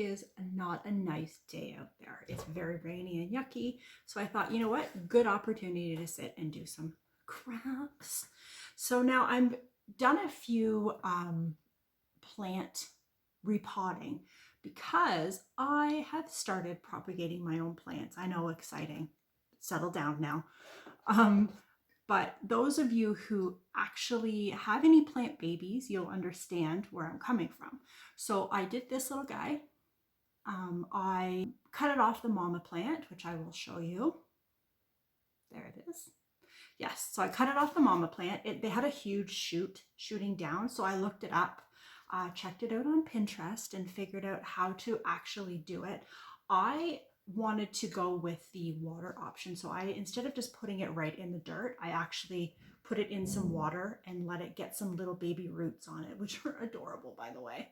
is not a nice day out there. It's very rainy and yucky. So I thought, you know what? Good opportunity to sit and do some crafts. So now I'm done a few plant repotting because I have started propagating my own plants. I know, exciting. Settle down now. But those of you who actually have any plant babies, you'll understand where I'm coming from. So I did this little guy. I cut it off the mama plant, which I will show you. There it is. Yes, so I cut it off the mama plant. They had a huge shoot shooting down, so I looked it up, checked it out on Pinterest, and figured out how to actually do it. I wanted to go with the water option, so instead of just putting it right in the dirt, I actually put it in some water and let it get some little baby roots on it, which are adorable, by the way.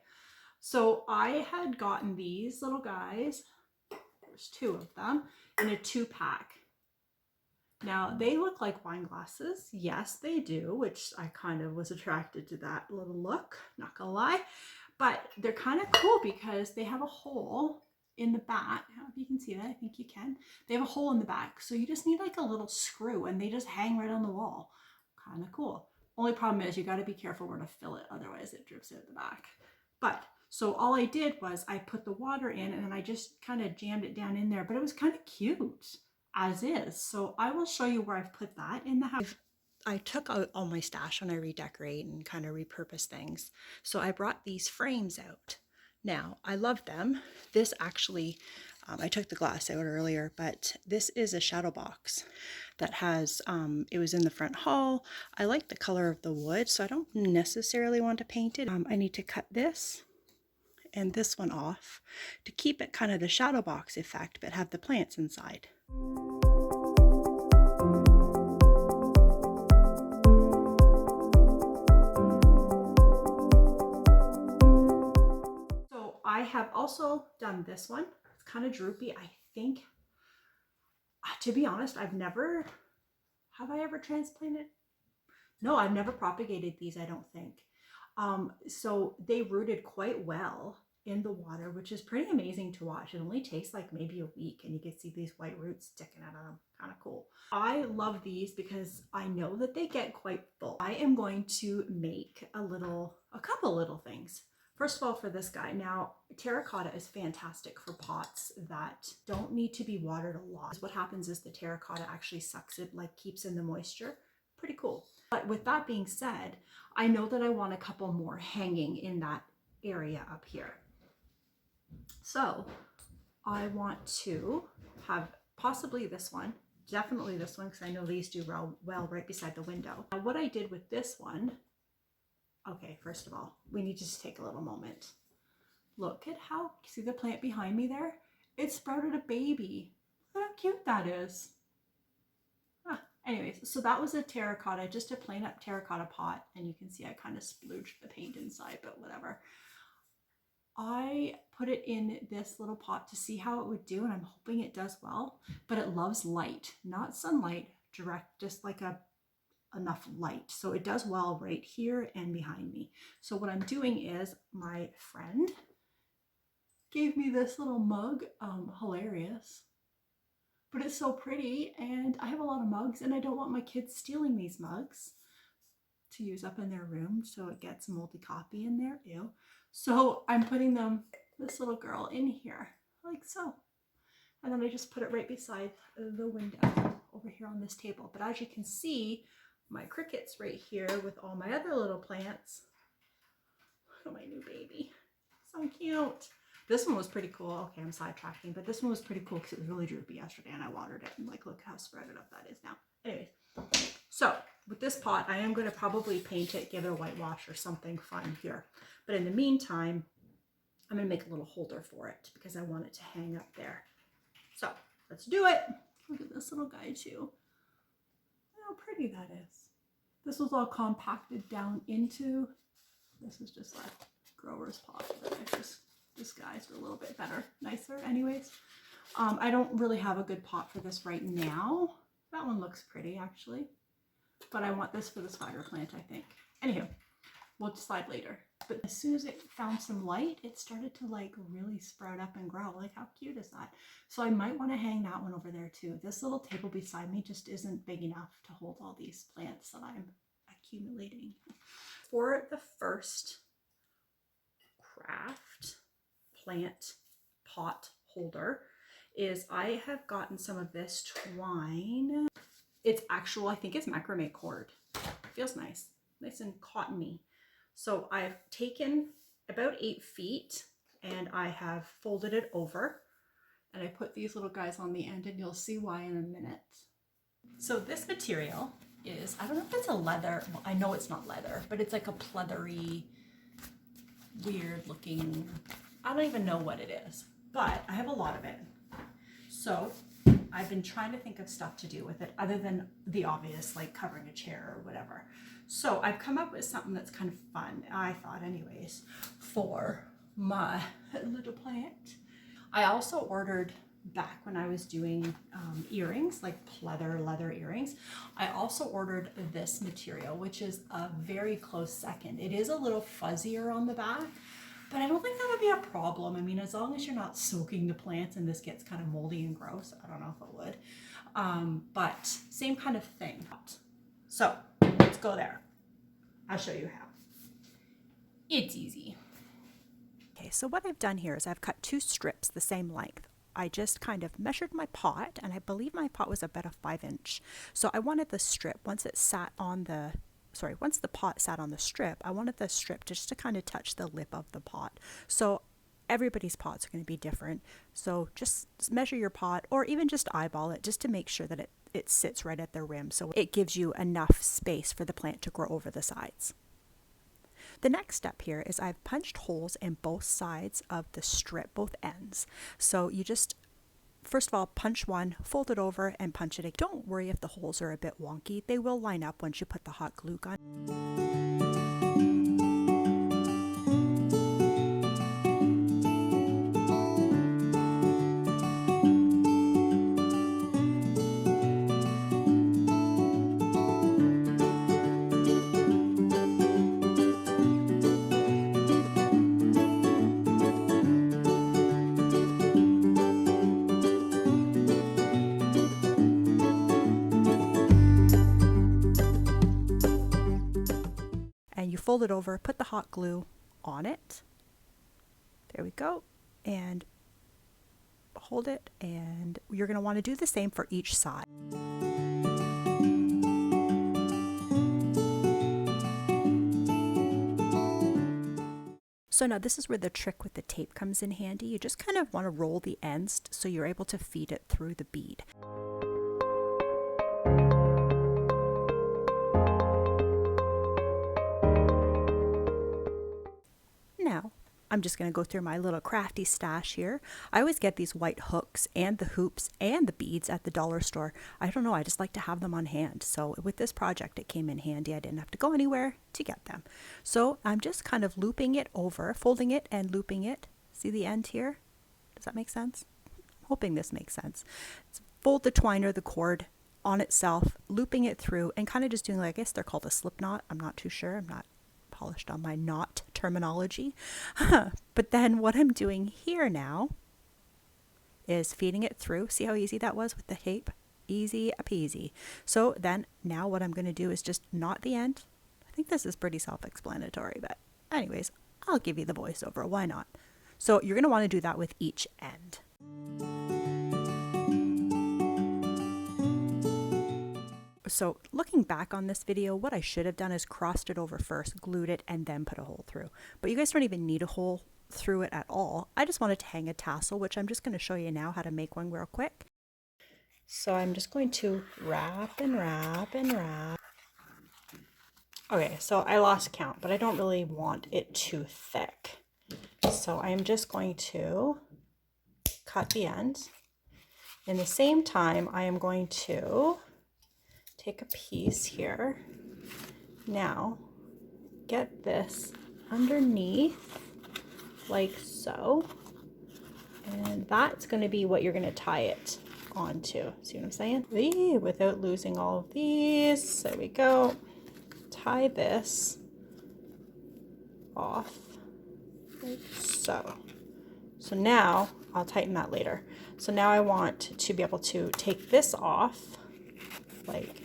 So I had gotten these little guys, there's 2 of them, in a 2-pack. Now they look like wine glasses. Yes, they do, which I kind of was attracted to that little look, not gonna lie. But they're kind of cool because they have a hole in the back. I don't know if you can see that, I think you can. They have a hole in the back, so you just need like a little screw and they just hang right on the wall. Kind of cool. Only problem is you got to be careful where to fill it, otherwise it drips out the back. But so all I did was I put the water in and then I just kind of jammed it down in there, but it was kind of cute as is. So I will show you where I've put that in the house. I took out all my stash when I redecorate and kind of repurpose things. So I brought these frames out. Now, I love them. This actually, I took the glass out earlier, but this is a shadow box that has, it was in the front hall. I like the color of the wood, so I don't necessarily want to paint it. I need to cut this and this one off to keep it kind of the shadow box effect, but have the plants inside. I have also done this one. It's kind of droopy. I think, to be honest, have I ever transplanted? No, I've never propagated these, I don't think. So they rooted quite well in the water, which is pretty amazing to watch. It only takes like maybe a week and you can see these white roots sticking out of them. Kind of cool. I love these because I know that they get quite full. I am going to make a couple little things. First of all, for this guy, now terracotta is fantastic for pots that don't need to be watered a lot. What happens is the terracotta actually sucks it, like keeps in the moisture. Pretty cool. But with that being said, I know that I want a couple more hanging in that area up here. So I want to have possibly this one, definitely this one, because I know these do well right beside the window. Now what I did with this one, okay, first of all, we need to just take a little moment. Look at how, see the plant behind me there? It sprouted a baby. Look how cute that is. Anyways, so that was a terracotta, just a plain up terracotta pot. And you can see I kind of splooged the paint inside, but whatever. I put it in this little pot to see how it would do, and I'm hoping it does well, but it loves light, not sunlight, direct, just like enough light. So it does well right here and behind me. So what I'm doing is, my friend gave me this little mug, hilarious, but it's so pretty, and I have a lot of mugs and I don't want my kids stealing these mugs to use up in their room, so it gets moldy copy in there. Ew. So I'm putting this little girl in here like so, and then I just put it right beside the window over here on this table. But as you can see, my crickets right here with all my other little plants. Look at my new baby, so cute. This one was pretty cool. Okay, I'm sidetracking, but this one was pretty cool because it was really droopy yesterday and I watered it, and like look how spreaded up that is now. Anyways, so with this pot, I am going to probably paint it, give it a whitewash or something fun here. But in the meantime, I'm going to make a little holder for it because I want it to hang up there. So let's do it. Look at this little guy too. Look how pretty that is. This was all compacted down into, this is just a grower's pot, but I just disguised a little bit better, nicer anyways. I don't really have a good pot for this right now. That one looks pretty actually, but I want this for the spider plant, I think. Anywho, we'll decide later. but as soon as it found some light, it started to like really sprout up and grow. Like, how cute is that? So I might want to hang that one over there too. This little table beside me just isn't big enough to hold all these plants that I'm accumulating. For the first craft plant pot holder is I have gotten some of this twine. It's actual, I think it's macrame cord. It feels nice and cottony. So I've taken about 8 feet and I have folded it over and I put these little guys on the end, and you'll see why in a minute. So this material is, I don't know if it's a leather, well, I know it's not leather, but it's like a pleathery, weird looking, I don't even know what it is, but I have a lot of it. So I've been trying to think of stuff to do with it other than the obvious, like covering a chair or whatever. So I've come up with something that's kind of fun, I thought anyways, for my little plant. I also ordered, back when I was doing earrings, like leather earrings, I also ordered this material, which is a very close second. It is a little fuzzier on the back, but I don't think that would be a problem. I mean, as long as you're not soaking the plants and this gets kind of moldy and gross, I don't know if it would, but same kind of thing. So let's go there. I'll show you how. It's easy. Okay, so what I've done here is I've cut 2 strips the same length. I just kind of measured my pot, and I believe my pot was about a 5-inch. So I wanted the strip, once the pot sat on the strip, I wanted the strip just to kind of touch the lip of the pot. So everybody's pots are going to be different. So just measure your pot, or even just eyeball it, just to make sure that it sits right at the rim. So it gives you enough space for the plant to grow over the sides. The next step here is I've punched holes in both sides of the strip, both ends. So you just, first of all, punch one, fold it over, and punch it again. Don't worry if the holes are a bit wonky. They will line up once you put the hot glue gun. And you fold it over, put the hot glue on it. There we go. And hold it, and you're going to want to do the same for each side. So now this is where the trick with the tape comes in handy. You just kind of want to roll the ends so you're able to feed it through the bead. Now, I'm just going to go through my little crafty stash here. I always get these white hooks and the hoops and the beads at the dollar store. I don't know, I just like to have them on hand. So with this project, it came in handy. I didn't have to go anywhere to get them. So I'm just kind of looping it over, folding it and looping it. See the end here? Does that make sense? I'm hoping this makes sense. Fold the twine or the cord on itself, looping it through, and kind of just doing, like, I guess they're called a slip knot. I'm not too sure. I'm not polished on my knot terminology. But then what I'm doing here now is feeding it through. See how easy that was with the tape? Easy peasy. So then now what I'm going to do is just knot the end. I think this is pretty self-explanatory, but anyways, I'll give you the voiceover. Why not? So you're going to want to do that with each end. So looking back on this video, what I should have done is crossed it over first, glued it, and then put a hole through. But you guys don't even need a hole through it at all. I just wanted to hang a tassel, which I'm just going to show you now how to make one real quick. So I'm just going to wrap and wrap and wrap. Okay, so I lost count, but I don't really want it too thick. So I'm just going to cut the ends. In the same time, I am going to take a piece here. Now, get this underneath, like so. And that's going to be what you're going to tie it onto. See what I'm saying? Without losing all of these. There we go. Tie this off like so. So now I'll tighten that later. So now I want to be able to take this off like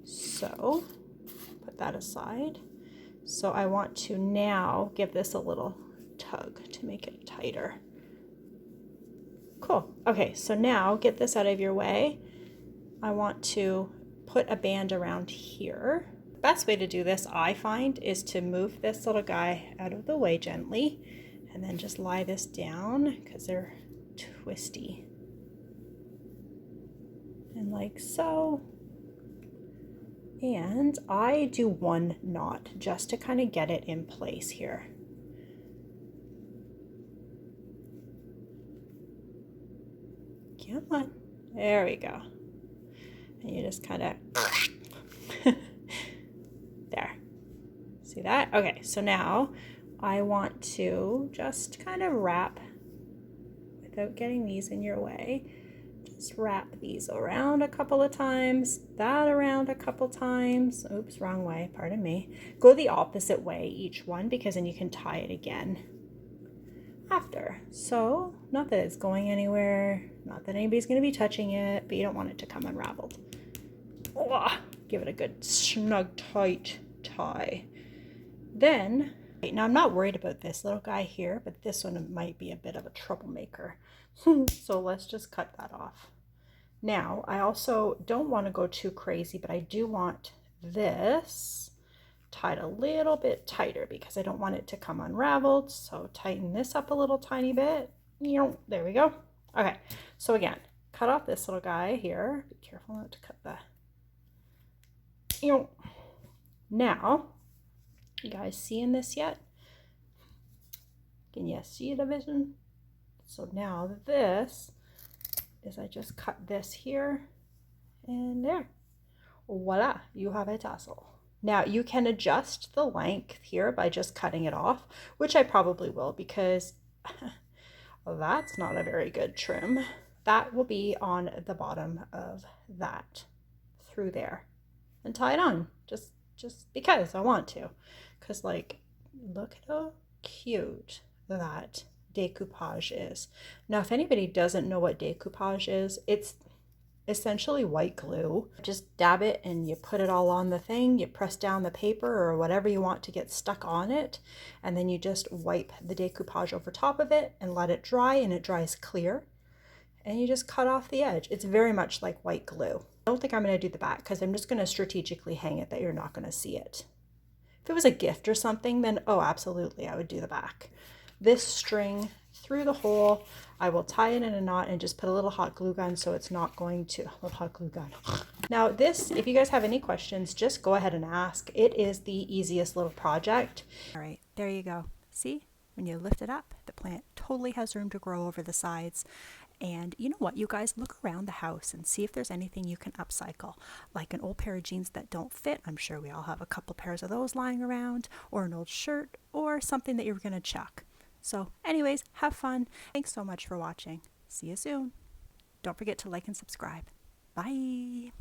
so. Put that aside. So I want to now give this a little tug to make it tighter. Cool. Okay, so now get this out of your way. I want to put a band around here. The best way to do this, I find, is to move this little guy out of the way gently and then just lie this down because they're twisty. And like so. And I do 1 knot just to kind of get it in place here. Come on. There we go. And you just kind of there. See that? Okay, so now I want to just kind of wrap without getting these in your way. Just wrap these around a couple of times, that around a couple times. Oops, wrong way, pardon me. Go the opposite way each one because then you can tie it again after. So, not that it's going anywhere, not that anybody's going to be touching it, but you don't want it to come unraveled. Oh, give it a good snug, tight tie. Then, now I'm not worried about this little guy here, but this one might be a bit of a troublemaker. So let's just cut that off. Now, I also don't want to go too crazy, but I do want this tied a little bit tighter because I don't want it to come unraveled. So tighten this up a little tiny bit. There we go. Okay, so again, cut off this little guy here. Be careful not to cut the... Now, you guys seeing this yet? Can you see the vision? So now this is I just cut this here and there. Voila, you have a tassel. Now you can adjust the length here by just cutting it off, which I probably will because that's not a very good trim. That will be on the bottom of that through there and tie it on just because I want to. Because like, look at how cute that decoupage is. Now, if anybody doesn't know what decoupage is, it's essentially white glue. Just dab it and you put it all on the thing. You press down the paper or whatever you want to get stuck on it. And then you just wipe the decoupage over top of it and let it dry, and it dries clear. And you just cut off the edge. It's very much like white glue. I don't think I'm going to do the back because I'm just going to strategically hang it that you're not going to see it. If it was a gift or something, then oh, absolutely, I would do the back. This string through the hole, I will tie it in a knot and just put a little hot glue gun so it's not going to, a little hot glue gun. Now this, if you guys have any questions, just go ahead and ask. It is the easiest little project. All right, there you go. See, when you lift it up, the plant totally has room to grow over the sides. And you know what, you guys, look around the house and see if there's anything you can upcycle, like an old pair of jeans that don't fit. I'm sure we all have a couple pairs of those lying around, or an old shirt, or something that you're going to chuck. So anyways, have fun. Thanks so much for watching. See you soon. Don't forget to like and subscribe. Bye.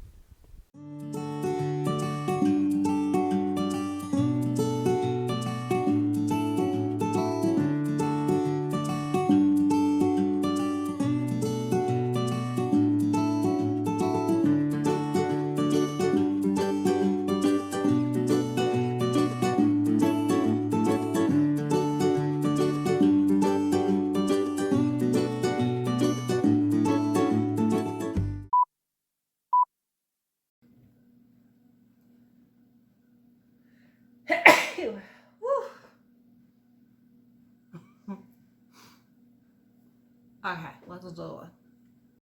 Okay, let's do it.